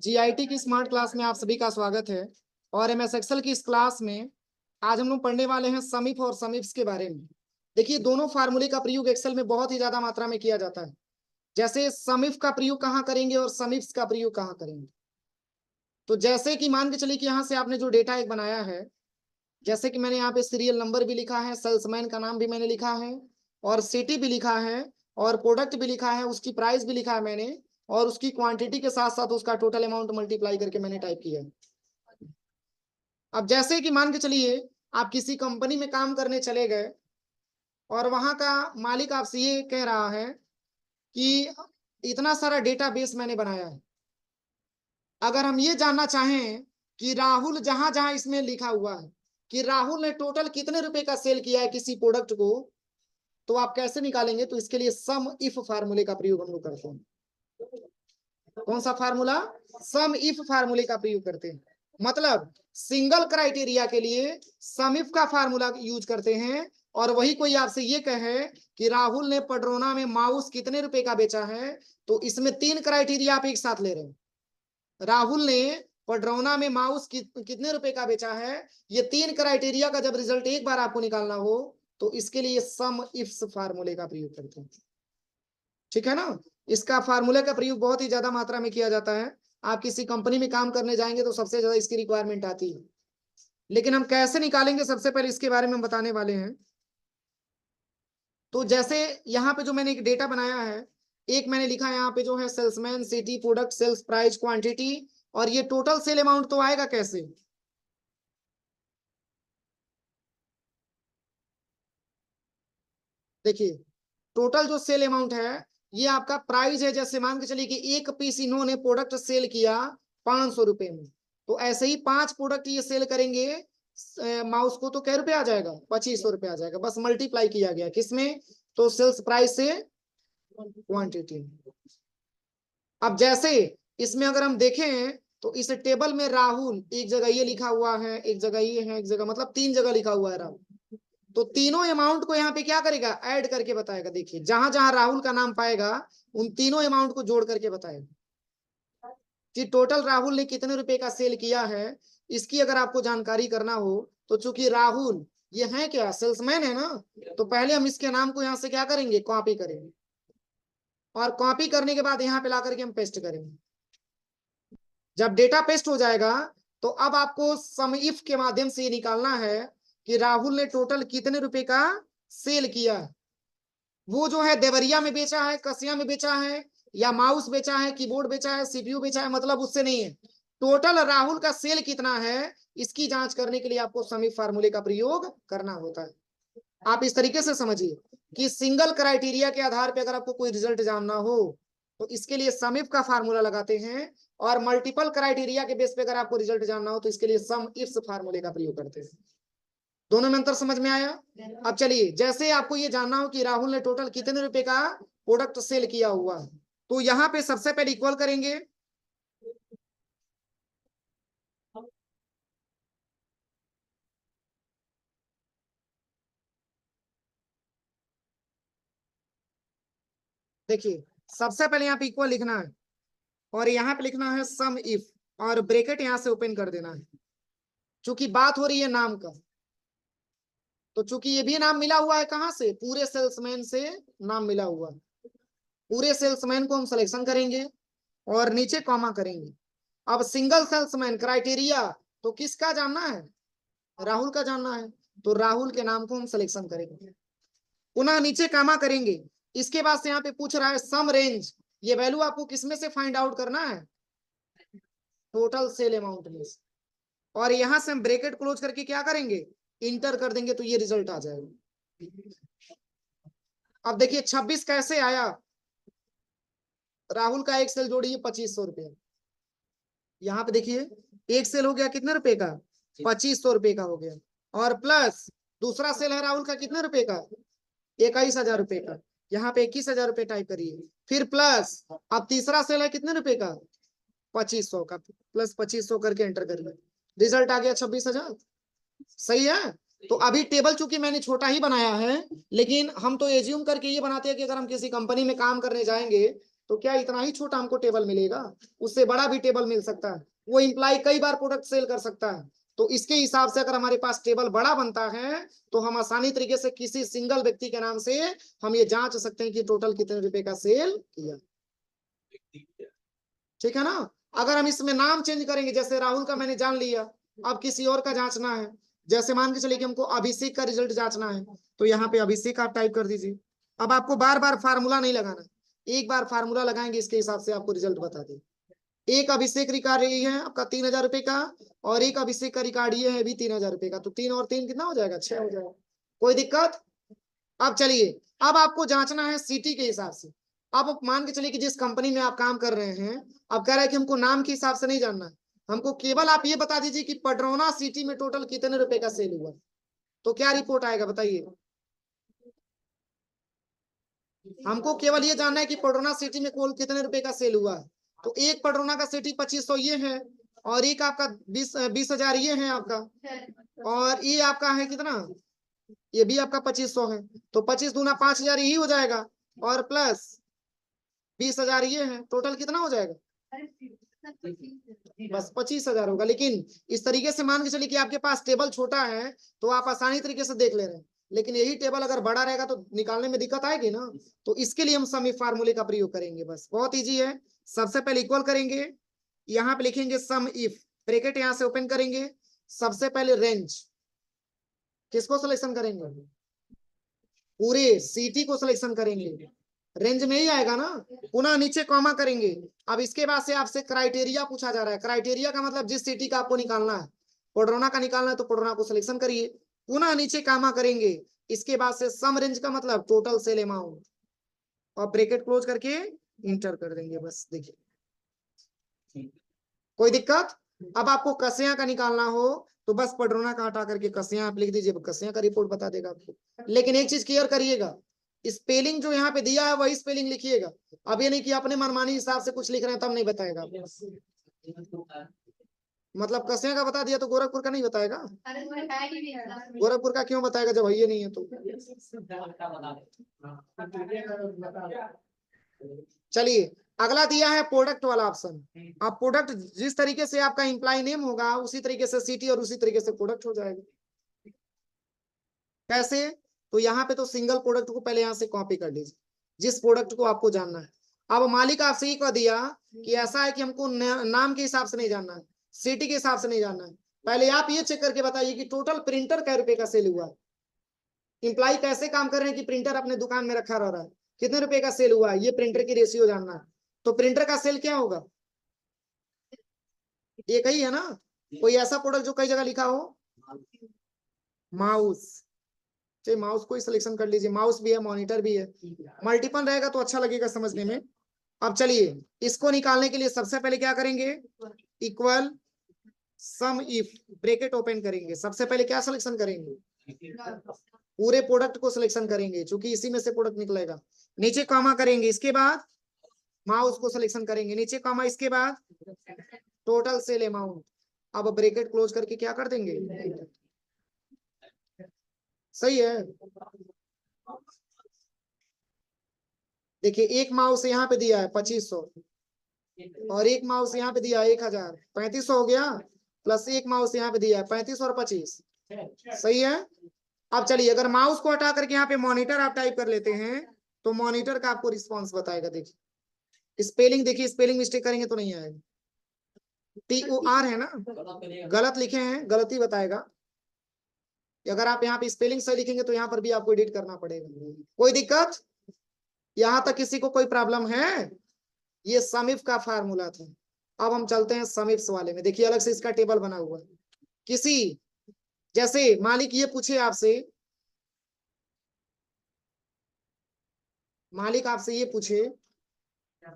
GIT की smart class में आप सभी का स्वागत है। और एमएस एक्सेल की इस क्लास में आज हम लोग पढ़ने वाले हैं समीफ और समीप्स के बारे में। देखिए, दोनों फार्मूले का प्रयोग एक्सेल में बहुत ही ज्यादा मात्रा में किया जाता है। जैसे समीफ का प्रयोग कहाँ करेंगे और समीप्स का प्रयोग कहाँ करेंगे। तो जैसे कि मान के चलिए कि यहाँ से आपने जो डेटा एक बनाया है, जैसे कि मैंने यहाँ पे सीरियल नंबर भी लिखा है, सेल्समैन का नाम भी मैंने लिखा है, और सिटी भी लिखा है, और प्रोडक्ट भी लिखा है, उसकी प्राइस भी लिखा है मैंने, और उसकी क्वांटिटी के साथ साथ उसका टोटल अमाउंट मल्टीप्लाई करके मैंने टाइप किया है। अब जैसे कि मान के चलिए आप किसी कंपनी में काम करने चले गए और वहां का मालिक आपसे ये कह रहा है कि इतना सारा डेटाबेस मैंने बनाया है। अगर हम ये जानना चाहें कि राहुल जहां जहां इसमें लिखा हुआ है कि राहुल ने टोटल कितने रुपए का सेल किया है किसी प्रोडक्ट को, तो आप कैसे निकालेंगे? तो इसके लिए सम इफ फार्मूले का प्रयोग हम लोग करते हैं। कौन सा फार्मूला? सम इफ फार्मूले का प्रयोग करते हैं। मतलब सिंगल क्राइटेरिया के लिए सम इफ का फार्मूला यूज करते हैं। और वही कोई आपसे ये कहे कि राहुल ने पडरोना में माउस कितने रुपए का बेचा है, तो इसमें तीन क्राइटेरिया आप एक साथ ले रहे हैं। राहुल ने पडरौना में माउस कितने रुपए का बेचा है, ये तीन क्राइटेरिया का जब रिजल्ट एक बार आपको निकालना हो तो इसके लिए सम इफ्स फार्मूले का प्रयोग करते हैं। ठीक है ना? इसका फार्मूले का प्रयोग बहुत ही ज्यादा मात्रा में किया जाता है। आप किसी कंपनी में काम करने जाएंगे तो सबसे ज्यादा इसकी रिक्वायरमेंट आती है। लेकिन हम कैसे निकालेंगे, सबसे पहले इसके बारे में हम बताने वाले हैं। तो जैसे यहाँ पे जो मैंने एक डेटा बनाया है, एक मैंने लिखा है यहाँ पे जो है salesman, city, product, sales price, quantity, और ये टोटल सेल अमाउंट तो आएगा कैसे? देखिए, टोटल जो सेल अमाउंट है ये आपका प्राइस है। जैसे मान के चलिए कि एक पीस इन्होंने प्रोडक्ट सेल किया 500 रुपए में, तो ऐसे ही 5 प्रोडक्ट ये सेल करेंगे माउस को, तो क्या रुपए आ जाएगा? 2500 रुपए आ जाएगा। बस मल्टीप्लाई किया गया किसमें? तो सेल्स प्राइस से क्वांटिटी। अब जैसे इसमें अगर हम देखें तो इस टेबल में राहुल एक जगह ये लिखा हुआ है, एक जगह ये है, एक जगह, मतलब 3 जगह लिखा हुआ है राहुल। तो तीनों अमाउंट को यहाँ पे क्या करेगा? ऐड करके बताएगा। देखिए, जहां जहां राहुल का नाम पाएगा उन तीनों अमाउंट को जोड़ करके बताएगा कि टोटल राहुल ने कितने रुपए का सेल किया है। इसकी अगर आपको जानकारी करना हो तो चूंकि राहुल ये है क्या, सेल्समैन है ना, तो पहले हम इसके नाम को यहाँ से क्या करेंगे? कॉपी करेंगे, और कॉपी करने के बाद यहाँ पे ला करके हम पेस्ट करेंगे। जब डेटा पेस्ट हो जाएगा तो अब आपको सम इफ के माध्यम से ये निकालना है कि राहुल ने टोटल कितने रुपए का सेल किया है। वो जो है देवरिया में बेचा है, कसिया में बेचा है, या माउस बेचा है, कीबोर्ड बेचा है, सीपीयू बेचा है, मतलब उससे नहीं है। टोटल राहुल का सेल कितना है, इसकी जांच करने के लिए आपको सम इफ फार्मूले का प्रयोग करना होता है। आप इस तरीके से समझिए कि सिंगल क्राइटेरिया के आधार पर अगर आपको कोई रिजल्ट जानना हो तो इसके लिए सम इफ का फार्मूला लगाते हैं, और मल्टीपल क्राइटेरिया के बेस पे अगर आपको रिजल्ट जानना हो तो इसके लिए सम इफ्स फार्मूले का प्रयोग करते हैं। दोनों में अंतर समझ में आया? अब चलिए, जैसे आपको ये जानना हो कि राहुल ने टोटल कितने रुपए का प्रोडक्ट सेल किया हुआ है, तो यहाँ पे सबसे पहले इक्वल करेंगे। देखिए, सबसे पहले यहाँ पे इक्वल लिखना है, और यहाँ पे लिखना है सम इफ, और ब्रैकेट यहाँ से ओपन कर देना है। चूंकि बात हो रही है नाम का, तो चूंकि ये भी नाम मिला हुआ है कहाँ से? पूरे सेल्समैन से नाम मिला हुआ है। पूरे सेल्समैन को हम सिलेक्शन करेंगे और नीचे कॉमा करेंगे। अब सिंगल सेल्समैन क्राइटेरिया, तो किसका जानना है? राहुल का जानना है, तो राहुल के नाम को हम सिलेक्शन करेंगे। पुनः नीचे कामा करेंगे। इसके बाद से यहाँ पे पूछ रहा है सम रेंज, ये वैल्यू आपको किसमें से फाइंड आउट करना है? टोटल सेल अमाउंट में से। और यहां से हम ब्रैकेट क्लोज करके क्या करेंगे? इंटर कर देंगे, तो ये रिजल्ट आ जाएगा। अब देखिए 26 कैसे आया? राहुल का एक सेल जोड़िए 2500 रुपया। यहाँ पे देखिए एक सेल हो गया कितने रुपए का? 2500 रुपए का हो गया। और प्लस दूसरा सेल है राहुल का कितने रुपए का? 21,000 रुपए का। यहाँ पे 21,000 रुपए टाइप करिए। फिर प्लस अब तीसरा सेल है कितने रुपए का? 2500 का। प्लस 2500 करके एंटर करिए, रिजल्ट आ गया 26,000। सही है? तो अभी टेबल चूंकि मैंने छोटा ही बनाया है, लेकिन हम तो एज्यूम करके ये बनाते हैं कि अगर हम किसी कंपनी में काम करने जाएंगे तो क्या इतना ही छोटा हमको टेबल मिलेगा? उससे बड़ा भी टेबल मिल सकता है। वो इम्प्लाई कई बार प्रोडक्ट सेल कर सकता है। तो इसके हिसाब से अगर हमारे पास टेबल बड़ा बनता है तो हम आसानी तरीके से किसी सिंगल व्यक्ति के नाम से हम ये जांच सकते हैं कि टोटल कितने रुपए का सेल किया। ठीक है ना? अगर हम इसमें नाम चेंज करेंगे, जैसे राहुल का मैंने जान लिया, अब किसी और का जांचना है, जैसे मान के चलिए कि हमको अभिषेक का रिजल्ट जांचना है, तो यहाँ पे अभिषेक आप टाइप कर दीजिए। अब आपको बार बार फार्मूला नहीं लगाना, एक बार फार्मूला लगाएंगे, इसके हिसाब से आपको रिजल्ट बता दें। एक अभिषेक रिकॉर्ड ये है आपका 3000 रुपए का, और एक अभिषेक का रिकॉर्ड ये है भी 3000 रुपए का। तो 3 और 3 कितना हो जाएगा? 6 हो जाएगा। कोई दिक्कत? अब चलिए, अब आपको जांचना है सिटी के हिसाब से। अब मान के चलिए कि जिस कंपनी में आप काम कर रहे हैं, अब कह रहे हैं कि हमको नाम के हिसाब से नहीं जानना है, हमको केवल आप ये बता दीजिए कि पडरौना सिटी में टोटल कितने रुपए का सेल हुआ। तो क्या रिपोर्ट आएगा बताइए? हमको केवल ये जानना है कि पडरौना सिटी में कुल कितने रुपए का सेल हुआ है। तो एक पडरौना का सिटी 2500 ये है, और एक आपका 20,000 ये है आपका, और ये आपका है कितना? ये भी आपका 2500 है। तो 25 दूना 5000 यही हो जाएगा, और प्लस 20,000 ये है, टोटल कितना हो जाएगा? बस 25,000 होगा। लेकिन इस तरीके से मान के चलिए कि आपके पास टेबल छोटा है तो आप आसानी तरीके से देख ले रहे हैं, लेकिन यही टेबल अगर बड़ा रहेगा तो निकालने में दिक्कत आएगी ना। तो इसके लिए हम सम इफ फार्मूले का प्रयोग करेंगे। बस बहुत इजी है। सबसे पहले इक्वल करेंगे, यहाँ पे लिखेंगे सम इफ, ब्रैकेट यहाँ से ओपन करेंगे। सबसे पहले रेंज, किसको सिलेक्शन करेंगे? पूरे सिटी को सिलेक्शन करेंगे, रेंज में ही आएगा ना। पुनः नीचे कॉमा करेंगे। अब इसके बाद से आपसे क्राइटेरिया पूछा जा रहा है। क्राइटेरिया का मतलब जिस सिटी का आपको निकालना है, पडरौना का निकालना है तो पडरौना को सिलेक्शन करिए, पुनः नीचे कॉमा करेंगे। इसके बाद से सम रेंज का मतलब टोटल सेल अमाउंट, और ब्रैकेट क्लोज करके इंटर कर देंगे। बस देखिए, कोई दिक्कत? अब आपको कसिया का निकालना हो तो बस पडरौना का हटा करके कसिया आप लिख दीजिए, कसिया का रिपोर्ट बता देगा आपको। लेकिन एक चीज क्लियर करिएगा, स्पेलिंग जो यहाँ पे दिया है वही स्पेलिंग लिखिएगा। अब ये नहीं कि अपने मनमानी हिसाब से कुछ लिख रहे हैं तब नहीं बताएगा। मतलब कसिया का बता दिया तो गोरखपुर का नहीं बताएगा? गोरखपुर का क्यों बताएगा जब ये नहीं है तो? चलिए, अगला दिया है प्रोडक्ट वाला ऑप्शन। अब प्रोडक्ट जिस तरीके से आपका इंप्लाई नेम होगा उसी तरीके से सिटी और उसी तरीके से प्रोडक्ट हो जाएगा। कैसे? तो यहाँ पे तो सिंगल प्रोडक्ट को पहले यहाँ से कॉपी कर लीजिए, जिस प्रोडक्ट को आपको जानना है। अब मालिक आपसे ये कह दिया कि ऐसा है कि हमको नाम के हिसाब से नहीं जानना है, सिटी के हिसाब से नहीं जानना है। पहले आप ये चेक करके बताइए कि टोटल प्रिंटर कै रुपए का सेल हुआ है। इंप्लाई कैसे काम कर रहे हैं कि प्रिंटर अपने दुकान में रखा रह रहा है, कितने रुपए का सेल हुआ है, ये प्रिंटर की रेशियो जानना है। तो प्रिंटर का सेल क्या होगा? एक ही है ना। कोई ऐसा प्रोडक्ट जो कई जगह लिखा हो? माउस, चलिए माउस को ही सिलेक्शन कर लीजिए। माउस भी है, मॉनिटर भी है, मल्टीपल रहेगा तो अच्छा लगेगा समझने में। अब चलिए, इसको निकालने के लिए सबसे पहले क्या करेंगे? Equal some if, bracket open करेंगे। सबसे पहले क्या सिलेक्शन करेंगे? पूरे प्रोडक्ट को सिलेक्शन करेंगे, क्योंकि इसी में से प्रोडक्ट निकलेगा। नीचे कॉमा करेंगे, इसके बाद माउस को सिलेक्शन करेंगे, नीचे कॉमा, इसके बाद टोटल सेल अमाउंट। अब ब्रैकेट क्लोज करके क्या कर देंगे? सही है। देखिए, एक माउस यहाँ पे दिया है 2500, और एक माउस यहाँ पे दिया है 1000, 3500 हो गया। प्लस एक माउस यहाँ पे दिया है 35 और 25, सही है। अब चलिए, अगर माउस को हटा करके यहाँ पे मॉनिटर आप टाइप कर लेते हैं तो मॉनिटर का आपको रिस्पॉन्स बताएगा। देखिए स्पेलिंग, देखिए स्पेलिंग मिस्टेक करेंगे तो नहीं आएगा। TOR है ना, गलत लिखे हैं, गलती बताएगा। अगर आप यहाँ पे स्पेलिंग सही लिखेंगे तो यहाँ पर भी आपको एडिट करना पड़ेगा। कोई दिक्कत? यहाँ तक किसी को कोई प्रॉब्लम है? ये समिफ का फार्मूला था। अब हम चलते हैं समिफ्स वाले में। देखिए, अलग से इसका टेबल बना हुआ है। किसी, जैसे मालिक ये पूछे आपसे, मालिक आपसे ये पूछे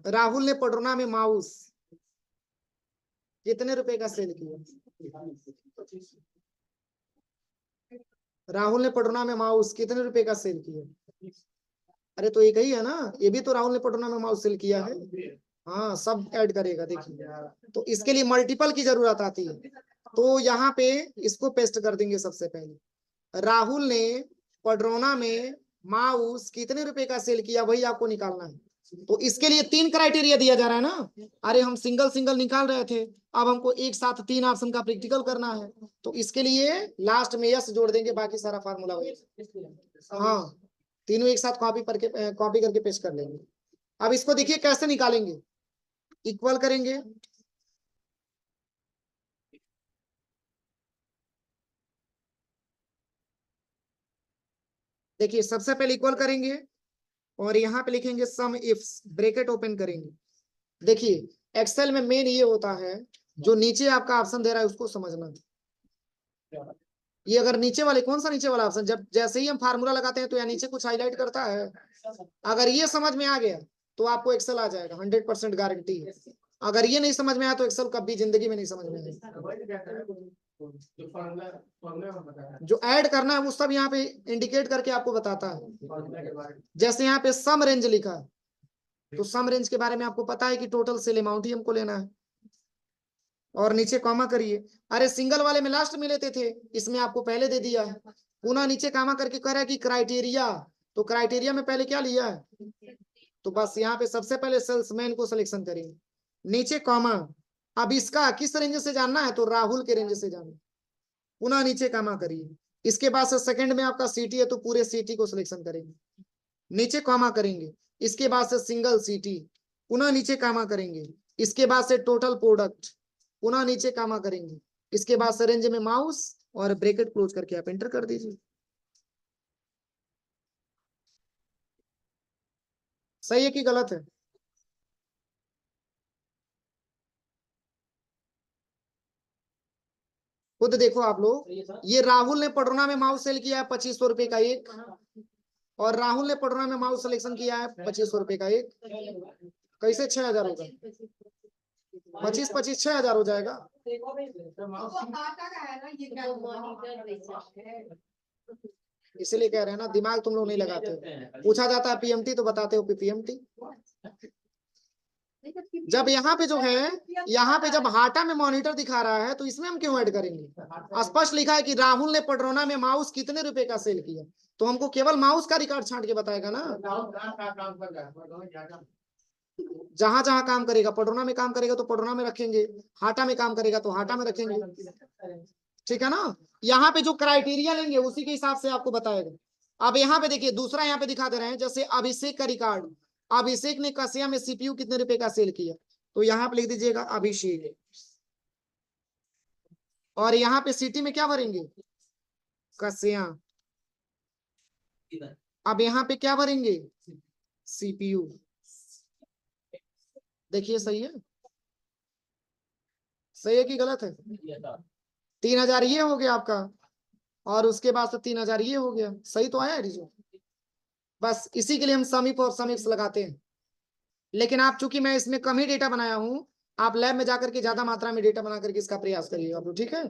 राहुल ने पडरौना में माउस कितने रुपए का सेल किया? राहुल ने पडरौना में माउस कितने रुपए का सेल किया? अरे तो एक ही है ना, ये भी तो राहुल ने पडरौना में माउस सेल किया है। हाँ, सब ऐड करेगा। देखिए, तो इसके लिए मल्टीपल की जरूरत आती है। तो यहाँ पे इसको पेस्ट कर देंगे। सबसे पहले राहुल ने पडरौना में माउस कितने रुपए का सेल किया, वही आपको निकालना है। तो इसके लिए 3 क्राइटेरिया दिया जा रहा है ना। अरे हम सिंगल सिंगल निकाल रहे थे, अब हमको एक साथ 3 ऑप्शन का प्रैक्टिकल करना है, तो इसके लिए लास्ट में यस जोड़ देंगे, बाकी सारा फार्मूला वही। हाँ, तीनों एक साथ कॉपी करके पेस्ट कर लेंगे। अब इसको देखिए कैसे निकालेंगे, इक्वल करेंगे, देखिए सबसे पहले इक्वल करेंगे और यहाँ पे लिखेंगे सम इफ्स, ब्रैकेट ओपन करेंगे। देखिए एक्सेल में मेन ये होता है, जो नीचे आपका ऑप्शन दे रहा है उसको समझना। ये अगर नीचे वाले, कौन सा नीचे वाला ऑप्शन, जब जैसे ही हम फार्मूला लगाते हैं तो यहाँ नीचे कुछ हाईलाइट करता है। अगर ये समझ में आ गया तो आपको एक्सेल आ जाएगा, 100% गारंटी है। अगर ये नहीं समझ में आया तो एक्सेल कभी जिंदगी में नहीं समझ में आएगा। जो ऐड करना है वो सब यहाँ पे इंडिकेट करके आपको बताता है। जैसे यहाँ पे सम रेंज लिखा है, तो सम रेंज के बारे में आपको पता है कि टोटल सेल अमाउंट ही हमको लेना है, और नीचे कॉमा करिए। अरे सिंगल वाले में लास्ट में लेते थे, इसमें आपको पहले दे दिया है। पुनः नीचे कॉमा करके कह रहा है कि क्राइटेरिया, तो क्राइटेरिया में पहले क्या लिया है, तो बस यहाँ पे सबसे पहले सेल्समैन को सिलेक्शन करिए, नीचे कॉमा। अब इसका किस रेंज से जानना है, तो राहुल के रेंज से जानना, पुनः नीचे कॉमा करिए। इसके बाद से सेकंड में आपका सिटी है तो पूरे सिटी को सिलेक्शन करेंगे, नीचे कॉमा करेंगे। इसके बाद से सिंगल सिटी, पुनः नीचे कॉमा करेंगे। इसके बाद से टोटल प्रोडक्ट, पुनः नीचे कॉमा करेंगे। इसके बाद से रेंज में माउस और ब्रैकेट क्लोज करके आप एंटर कर दीजिए। सही है कि गलत है? खुद देखो आप लोग, ये राहुल ने पटोना में माउस सेल किया है 2500 रुपए का एक, और राहुल ने पटोना में माउस सिलेक्शन किया है 2500 रुपए का एक। कैसे 6000 होगा, 25 25 6000 हो जाएगा। इसीलिए कह रहे हैं ना, दिमाग तुम लोग नहीं लगाते हो। पूछा जाता है पीएमटी तो बताते हो पीएमटी। जब यहाँ पे जो है, यहाँ पे जब हाटा में मॉनिटर दिखा रहा है तो इसमें हम क्यों ऐड करेंगे? स्पष्ट लिखा है कि राहुल ने पटरोना में माउस कितने रुपए का सेल किया, तो हमको केवल माउस का रिकॉर्ड छांट के बताएगा ना। जहां जहां काम करेगा, पटरोना में काम करेगा तो पटरोना में रखेंगे, हाटा में काम करेगा तो हाटा में रखेंगे। ठीक है ना। यहाँ पे जो क्राइटेरिया लेंगे उसी के हिसाब से आपको बताएगा। अब यहाँ पे देखिए दूसरा यहाँ पे दिखा दे रहे हैं, जैसे अभिषेक का रिकॉर्ड, अभिषेक ने कसिया में सीपीयू कितने रुपए का सेल किया, तो यहाँ पे लिख दीजिएगा अभिषेक, और यहाँ पे सिटी में क्या भरेंगे, कसिया। अब यहाँ पे क्या भरेंगे, सीपीयू। देखिए सही है, सही है कि गलत है? 3000 ये हो गया आपका, और उसके बाद से 3000 ये हो गया। सही तो आया रिजल्ट? बस इसी के लिए हम समीप और समीप्स लगाते हैं। लेकिन आप, चूंकि मैं इसमें कम ही डेटा बनाया हूं, आप लैब में जाकर के ज्यादा मात्रा में डेटा बना करके इसका प्रयास करिए आप लोग, ठीक है?